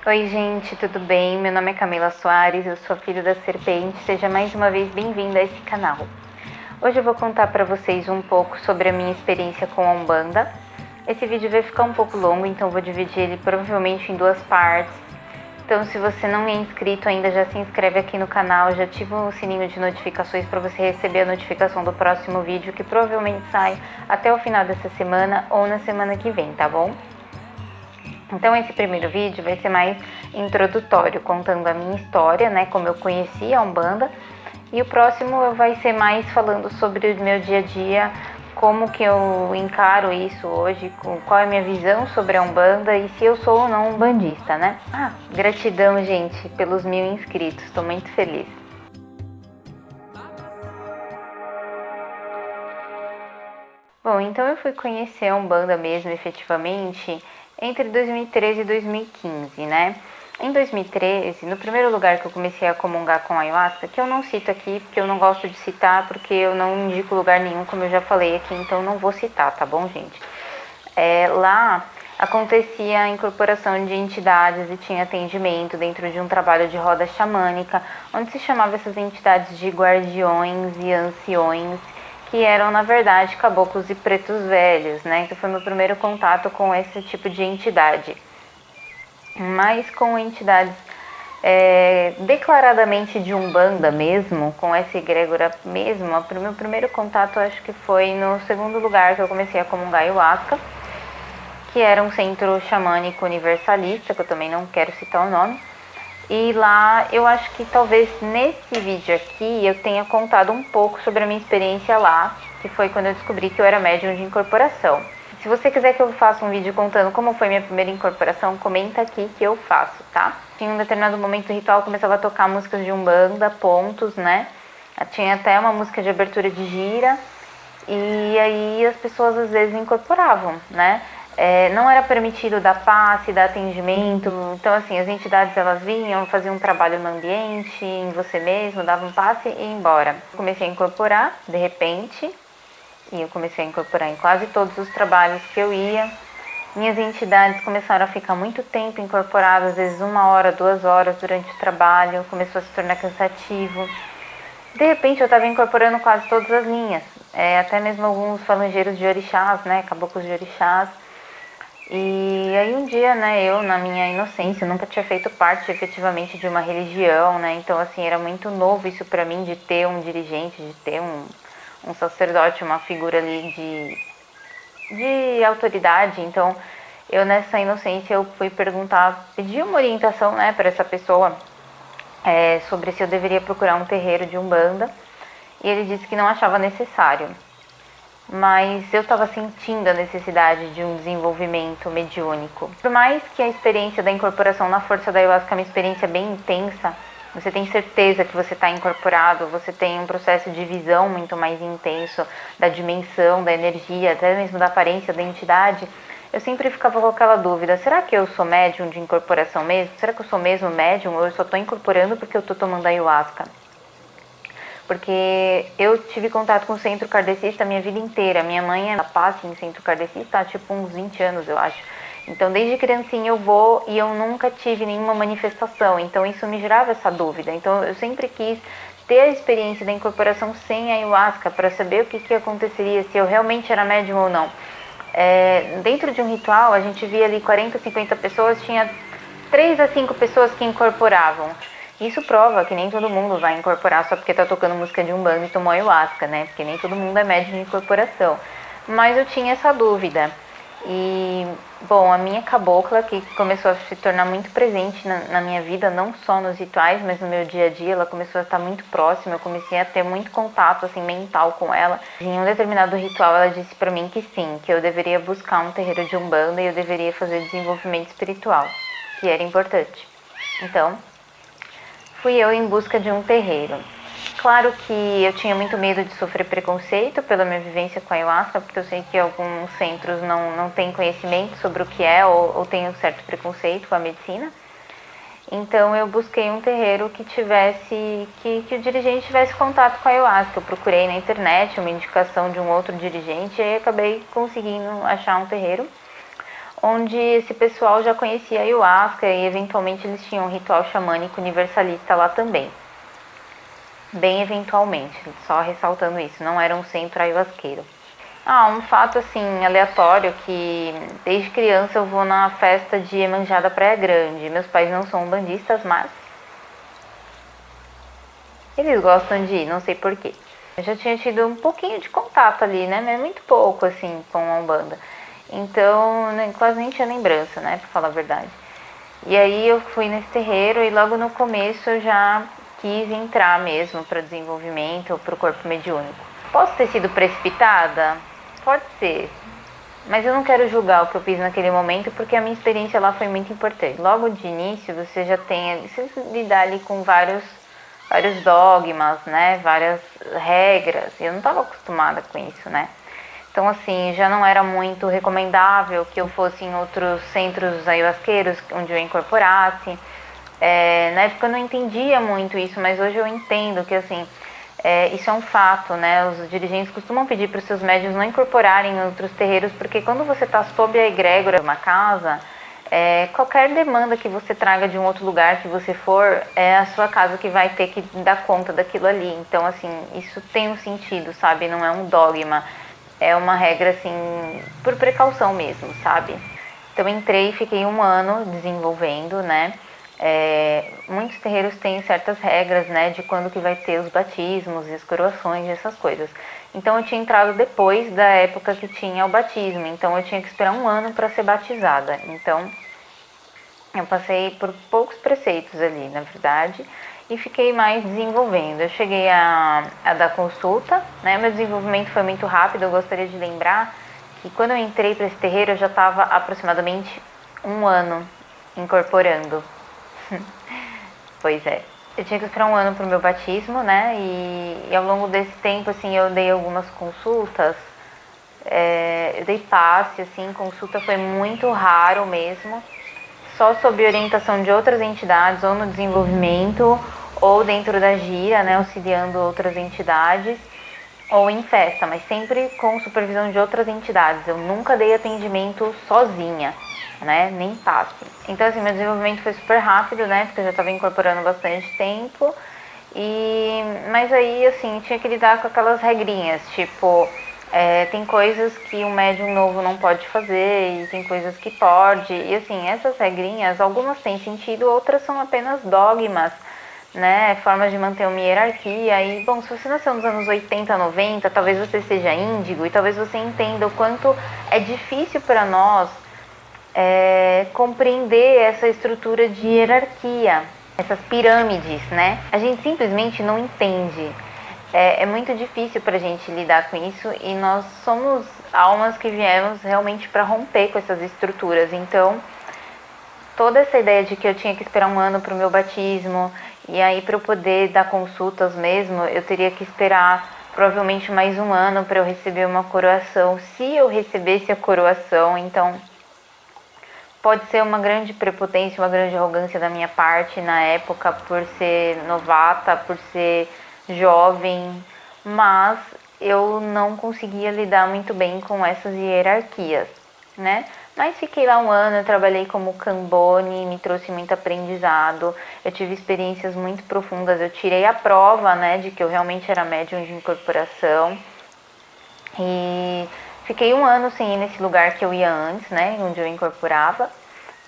Oi gente, tudo bem? Meu nome é Camila Soares, eu sou filha da serpente, seja mais uma vez bem-vinda a esse canal. Hoje eu vou contar para vocês um pouco sobre a minha experiência com a Umbanda. Esse vídeo vai ficar um pouco longo, então vou dividir ele provavelmente em duas partes. Então se você não é inscrito ainda, já se inscreve aqui no canal, já ativa o sininho de notificações para você receber a notificação do próximo vídeo, que provavelmente sai até o final dessa semana ou na semana que vem, tá bom? Então esse primeiro vídeo vai ser mais introdutório, contando a minha história, né, como eu conheci a Umbanda, e o próximo vai ser mais falando sobre o meu dia a dia, como que eu encaro isso hoje, qual é a minha visão sobre a Umbanda e se eu sou ou não umbandista, né? Gratidão, gente, pelos 1000 inscritos, estou muito feliz. Bom, então eu fui conhecer a Umbanda mesmo, efetivamente, entre 2013 e 2015, né? Em 2013, no primeiro lugar que eu comecei a comungar com a ayahuasca, que eu não cito aqui, porque eu não gosto de citar, porque eu não indico lugar nenhum, como eu já falei aqui, então não vou citar, tá bom, gente? Lá acontecia a incorporação de entidades e tinha atendimento dentro de um trabalho de roda xamânica, onde se chamava essas entidades de guardiões e anciões, que eram, na verdade, caboclos e pretos velhos, né? Então foi meu primeiro contato com esse tipo de entidade. Mas com entidades declaradamente de Umbanda mesmo, com essa egrégora mesmo, o meu primeiro contato acho que foi no segundo lugar que eu comecei a comungar ayahuasca, que era um centro xamânico universalista, que eu também não quero citar o nome. E lá eu acho que talvez nesse vídeo aqui eu tenha contado um pouco sobre a minha experiência lá, que foi quando eu descobri que eu era médium de incorporação. Se você quiser que eu faça um vídeo contando como foi minha primeira incorporação, comenta aqui que eu faço, tá? Em um determinado momento do ritual começava a tocar músicas de Umbanda, pontos, né? Tinha até uma música de abertura de gira, e aí as pessoas às vezes incorporavam, né? Não era permitido dar passe, dar atendimento, então assim, as entidades elas vinham, faziam um trabalho no ambiente, em você mesmo, davam passe e ia embora. Comecei a incorporar, de repente, e eu comecei a incorporar em quase todos os trabalhos que eu ia. Minhas entidades começaram a ficar muito tempo incorporadas, às vezes 1 hora, 2 horas durante o trabalho, começou a se tornar cansativo. De repente eu estava incorporando quase todas as linhas, até mesmo alguns falangeiros de orixás, né, caboclos de orixás. E aí um dia, né, eu na minha inocência, nunca tinha feito parte efetivamente de uma religião, né, então assim, era muito novo isso pra mim, de ter um dirigente, de ter um sacerdote, uma figura ali de autoridade. Então eu nessa inocência eu fui perguntar, pedi uma orientação, né, para essa pessoa, sobre se eu deveria procurar um terreiro de Umbanda, e ele disse que não achava necessário. Mas eu estava sentindo a necessidade de um desenvolvimento mediúnico. Por mais que a experiência da incorporação na força da ayahuasca é uma experiência bem intensa, você tem certeza que você está incorporado, você tem um processo de visão muito mais intenso da dimensão, da energia, até mesmo da aparência da entidade. Eu sempre ficava com aquela dúvida, será que eu sou médium de incorporação mesmo? Será que eu sou mesmo médium ou eu só estou incorporando porque eu estou tomando ayahuasca? Porque eu tive contato com o centro kardecista a minha vida inteira. Minha mãe ela passa em centro kardecista há tipo uns 20 anos, eu acho. Então desde criancinha eu vou e eu nunca tive nenhuma manifestação. Então isso me gerava essa dúvida. Então eu sempre quis ter a experiência da incorporação sem ayahuasca para saber o que aconteceria, se eu realmente era médium ou não. Dentro de um ritual a gente via ali 40, 50 pessoas, tinha 3 a 5 pessoas que incorporavam. Isso prova que nem todo mundo vai incorporar só porque tá tocando música de Umbanda e tomou ayahuasca, né? Porque nem todo mundo é médium de incorporação. Mas eu tinha essa dúvida. E, bom, a minha cabocla, que começou a se tornar muito presente na minha vida, não só nos rituais, mas no meu dia a dia, ela começou a estar muito próxima, eu comecei a ter muito contato, assim, mental com ela. Em um determinado ritual, ela disse pra mim que sim, que eu deveria buscar um terreiro de Umbanda e eu deveria fazer desenvolvimento espiritual, que era importante. Então, fui eu em busca de um terreiro. Claro que eu tinha muito medo de sofrer preconceito pela minha vivência com a ayahuasca, porque eu sei que alguns centros não têm conhecimento sobre o que é ou têm um certo preconceito com a medicina. Então eu busquei um terreiro que tivesse, que o dirigente tivesse contato com a ayahuasca. Eu procurei na internet uma indicação de um outro dirigente e aí acabei conseguindo achar um terreiro onde esse pessoal já conhecia a ayahuasca e eventualmente eles tinham um ritual xamânico universalista lá também. Bem eventualmente, só ressaltando isso, não era um centro ayahuasqueiro. Um fato assim, aleatório, que desde criança eu vou na festa de Iemanjá da Praia Grande. Meus pais não são umbandistas, mas eles gostam de ir, não sei porquê. Eu já tinha tido um pouquinho de contato ali, né, mas muito pouco assim com a Umbanda. Então, quase nem tinha lembrança, né, pra falar a verdade. E aí eu fui nesse terreiro e logo no começo eu já quis entrar mesmo para desenvolvimento ou para o corpo mediúnico. Posso ter sido precipitada? Pode ser. Mas eu não quero julgar o que eu fiz naquele momento, porque a minha experiência lá foi muito importante. Logo de início, você já tem, você lidar ali com vários dogmas, né, várias regras. Eu não estava acostumada com isso, né. Então, assim, já não era muito recomendável que eu fosse em outros centros ayahuasqueiros onde eu incorporasse. Na época eu não entendia muito isso, mas hoje eu entendo que, assim, isso é um fato, né? Os dirigentes costumam pedir para os seus médiuns não incorporarem em outros terreiros, porque quando você está sob a egrégora de uma casa, qualquer demanda que você traga de um outro lugar que você for, é a sua casa que vai ter que dar conta daquilo ali. Então, assim, isso tem um sentido, sabe? Não é um dogma. É uma regra, assim, por precaução mesmo, sabe? Então, entrei e fiquei 1 ano desenvolvendo, né? Muitos terreiros têm certas regras, né? De quando que vai ter os batismos e as coroações e essas coisas. Então, eu tinha entrado depois da época que tinha o batismo. Então, eu tinha que esperar 1 ano para ser batizada. Então, eu passei por poucos preceitos ali, na verdade, e fiquei mais desenvolvendo. Eu cheguei a dar consulta, né? Meu desenvolvimento foi muito rápido. Eu gostaria de lembrar que quando eu entrei para esse terreiro, eu já estava aproximadamente 1 ano incorporando. Pois é. Eu tinha que esperar 1 ano para o meu batismo, né? E ao longo desse tempo, assim, eu dei algumas consultas. Eu dei passe, assim, consulta foi muito raro mesmo. Só sob orientação de outras entidades, ou no desenvolvimento, ou dentro da gira, né, auxiliando outras entidades, ou em festa, mas sempre com supervisão de outras entidades. Eu nunca dei atendimento sozinha, né, nem passe. Então, assim, meu desenvolvimento foi super rápido, né, porque eu já estava incorporando bastante tempo, mas aí, assim, tinha que lidar com aquelas regrinhas, tipo... tem coisas que um médium novo não pode fazer e tem coisas que pode. E assim, essas regrinhas, algumas têm sentido, outras são apenas dogmas, né? Formas de manter uma hierarquia. E, bom, se você nasceu nos anos 80, 90, talvez você seja índigo e talvez você entenda o quanto é difícil para nós compreender essa estrutura de hierarquia, essas pirâmides, né? A gente simplesmente não entende. É muito difícil para a gente lidar com isso e nós somos almas que viemos realmente para romper com essas estruturas. Então, toda essa ideia de que eu tinha que esperar 1 ano para o meu batismo e aí para eu poder dar consultas mesmo, eu teria que esperar provavelmente mais 1 ano para eu receber uma coroação, se eu recebesse a coroação. Então, pode ser uma grande prepotência, uma grande arrogância da minha parte na época por ser novata, por ser jovem, mas eu não conseguia lidar muito bem com essas hierarquias, né? Mas fiquei lá 1 ano, eu trabalhei como Cambone, me trouxe muito aprendizado, eu tive experiências muito profundas, eu tirei a prova, né, de que eu realmente era médium de incorporação, e fiquei 1 ano sem ir nesse lugar que eu ia antes, né, onde eu incorporava,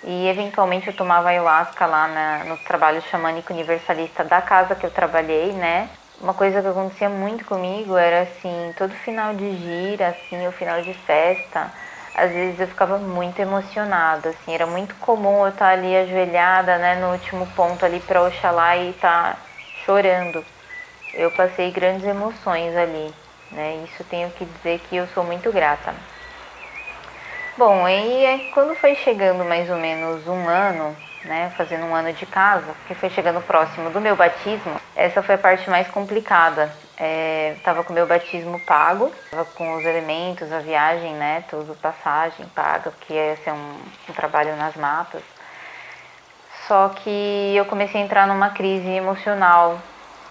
e eventualmente eu tomava ayahuasca lá no trabalho xamânico universalista da casa que eu trabalhei, né. Uma coisa que acontecia muito comigo era assim, todo final de gira, assim, ou final de festa, às vezes eu ficava muito emocionada, assim, era muito comum eu estar ali ajoelhada, né, no último ponto ali para Oxalá e estar chorando. Eu passei grandes emoções ali, né, isso tenho que dizer que eu sou muito grata. Bom, e quando foi chegando mais ou menos 1 ano, né, fazendo 1 ano de casa, que foi chegando próximo do meu batismo, essa foi a parte mais complicada. Tava com o meu batismo pago, tava com os elementos, a viagem, né, tudo, passagem paga, porque ia ser um trabalho nas matas. Só que eu comecei a entrar numa crise emocional,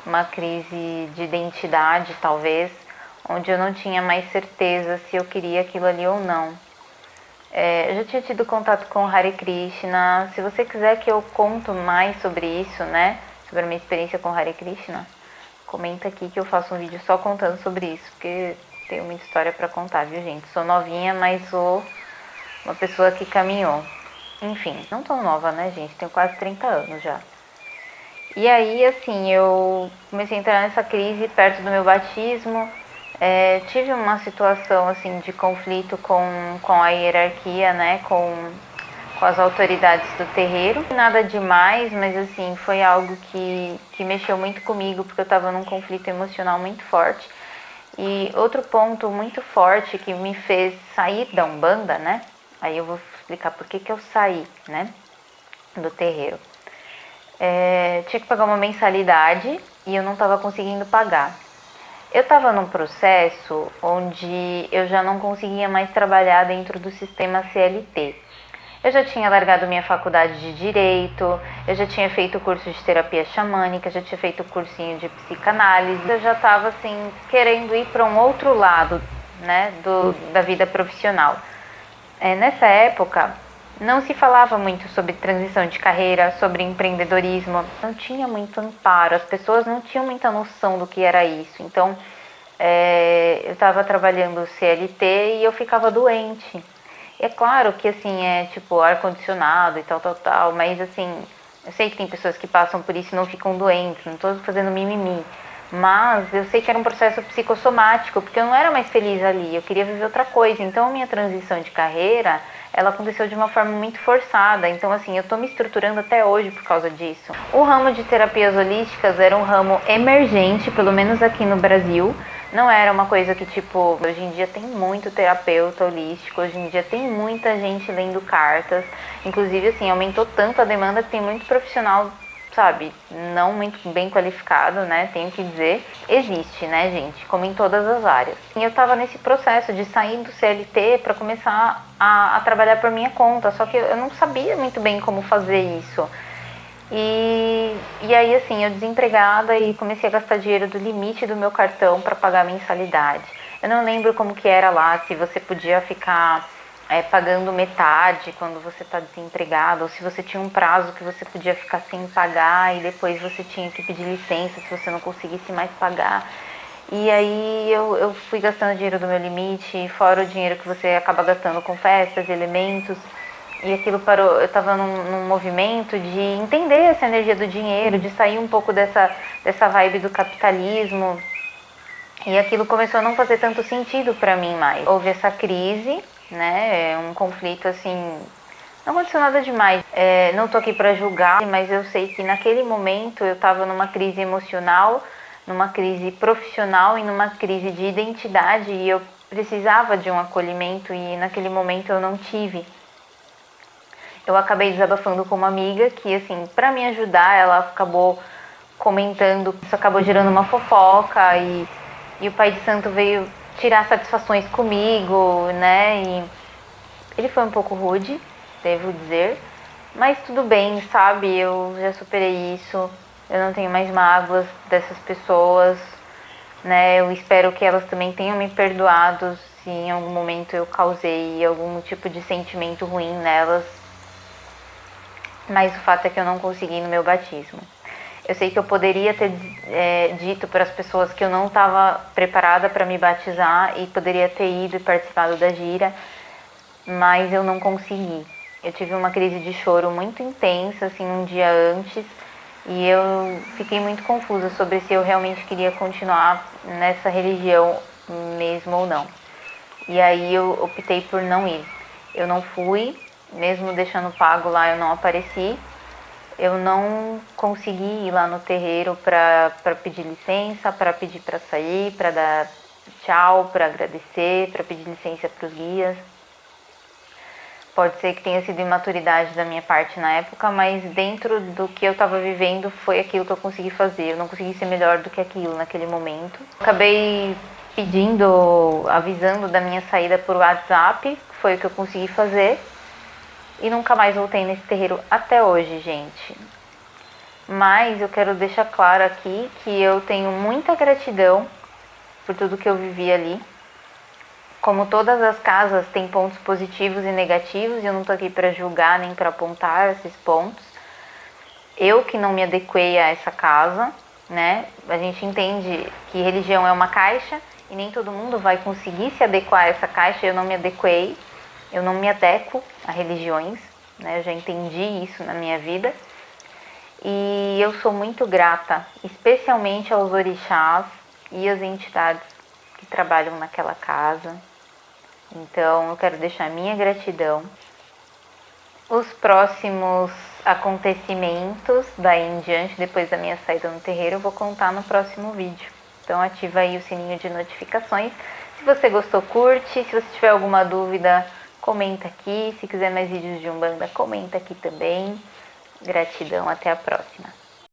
uma crise de identidade, talvez, onde eu não tinha mais certeza se eu queria aquilo ali ou não. Eu já tinha tido contato com o Hare Krishna. Se você quiser que eu conto mais sobre isso, né? Sobre a minha experiência com o Hare Krishna, comenta aqui que eu faço um vídeo só contando sobre isso, porque tenho muita história pra contar, viu, gente? Sou novinha, mas sou uma pessoa que caminhou. Enfim, não tão nova, né, gente? Tenho quase 30 anos já. E aí, assim, eu comecei a entrar nessa crise perto do meu batismo. Tive uma situação, assim, de conflito com a hierarquia, né, com as autoridades do terreiro. Nada demais, mas, assim, foi algo que mexeu muito comigo, porque eu estava num conflito emocional muito forte. E outro ponto muito forte que me fez sair da Umbanda, né, aí eu vou explicar por que eu saí, né, do terreiro. Tinha que pagar uma mensalidade e eu não estava conseguindo pagar. Eu estava num processo onde eu já não conseguia mais trabalhar dentro do sistema CLT. Eu já tinha largado minha faculdade de Direito, eu já tinha feito curso de terapia xamânica, já tinha feito cursinho de psicanálise. Eu já estava assim, querendo ir para um outro lado, né, da vida profissional. Nessa época, não se falava muito sobre transição de carreira, sobre empreendedorismo, não tinha muito amparo, as pessoas não tinham muita noção do que era isso. Então, eu estava trabalhando CLT e eu ficava doente. É claro que assim, tipo ar-condicionado e tal, mas assim, eu sei que tem pessoas que passam por isso e não ficam doentes, não estou fazendo mimimi. Mas eu sei que era um processo psicossomático, porque eu não era mais feliz ali, eu queria viver outra coisa. Então, a minha transição de carreira, ela aconteceu de uma forma muito forçada. Então, assim, eu tô me estruturando até hoje por causa disso. O ramo de terapias holísticas era um ramo emergente, pelo menos aqui no Brasil. Não era uma coisa que, tipo, hoje em dia tem muito terapeuta holístico, hoje em dia tem muita gente lendo cartas. Inclusive, assim, aumentou tanto a demanda que tem muito profissional, sabe, não muito bem qualificado, né, tenho que dizer, existe, né, gente, como em todas as áreas. E eu tava nesse processo de sair do CLT para começar a trabalhar por minha conta, só que eu não sabia muito bem como fazer isso. E aí, assim, eu desempregada e comecei a gastar dinheiro do limite do meu cartão para pagar a mensalidade. Eu não lembro como que era lá, se você podia ficar pagando metade quando você está desempregado, ou se você tinha um prazo que você podia ficar sem pagar e depois você tinha que pedir licença se você não conseguisse mais pagar. E aí eu fui gastando dinheiro do meu limite, fora o dinheiro que você acaba gastando com festas, elementos. E aquilo parou, eu estava num movimento de entender essa energia do dinheiro, de sair um pouco dessa vibe do capitalismo. E aquilo começou a não fazer tanto sentido para mim mais. Houve essa crise, né? Um conflito assim. Não aconteceu nada demais. Não tô aqui para julgar, mas eu sei que naquele momento eu estava numa crise emocional, numa crise profissional e numa crise de identidade e eu precisava de um acolhimento e naquele momento eu não tive. Eu acabei desabafando com uma amiga que, assim, para me ajudar, ela acabou comentando, isso acabou gerando uma fofoca e o pai de santo veio tirar satisfações comigo, né? E ele foi um pouco rude, devo dizer, mas tudo bem, sabe? Eu já superei isso, eu não tenho mais mágoas dessas pessoas, né? Eu espero que elas também tenham me perdoado se em algum momento eu causei algum tipo de sentimento ruim nelas. Mas o fato é que eu não consegui no meu batismo. Eu sei que eu poderia ter dito para as pessoas que eu não estava preparada para me batizar e poderia ter ido e participado da gira, mas eu não consegui. Eu tive uma crise de choro muito intensa, assim, um dia antes, e eu fiquei muito confusa sobre se eu realmente queria continuar nessa religião mesmo ou não. E aí eu optei por não ir. Eu não fui, mesmo deixando pago lá, eu não apareci. Eu não consegui ir lá no terreiro para pedir licença, para pedir para sair, para dar tchau, para agradecer, para pedir licença para os guias. Pode ser que tenha sido imaturidade da minha parte na época, mas dentro do que eu estava vivendo foi aquilo que eu consegui fazer. Eu não consegui ser melhor do que aquilo naquele momento. Acabei pedindo, avisando da minha saída por WhatsApp, foi o que eu consegui fazer. E nunca mais voltei nesse terreiro até hoje, gente. Mas eu quero deixar claro aqui que eu tenho muita gratidão por tudo que eu vivi ali. Como todas as casas têm pontos positivos e negativos, e eu não estou aqui para julgar nem para apontar esses pontos. Eu que não me adequei a essa casa, né? A gente entende que religião é uma caixa e nem todo mundo vai conseguir se adequar a essa caixa. Eu não me adequei, eu não me adequo a religiões, né? Eu já entendi isso na minha vida. E eu sou muito grata, especialmente aos orixás e às entidades que trabalham naquela casa. Então, eu quero deixar minha gratidão. Os próximos acontecimentos daí em diante, depois da minha saída no terreiro, eu vou contar no próximo vídeo. Então, ativa aí o sininho de notificações. Se você gostou, curte. Se você tiver alguma dúvida, comenta aqui. Se quiser mais vídeos de Umbanda, comenta aqui também. Gratidão, até a próxima.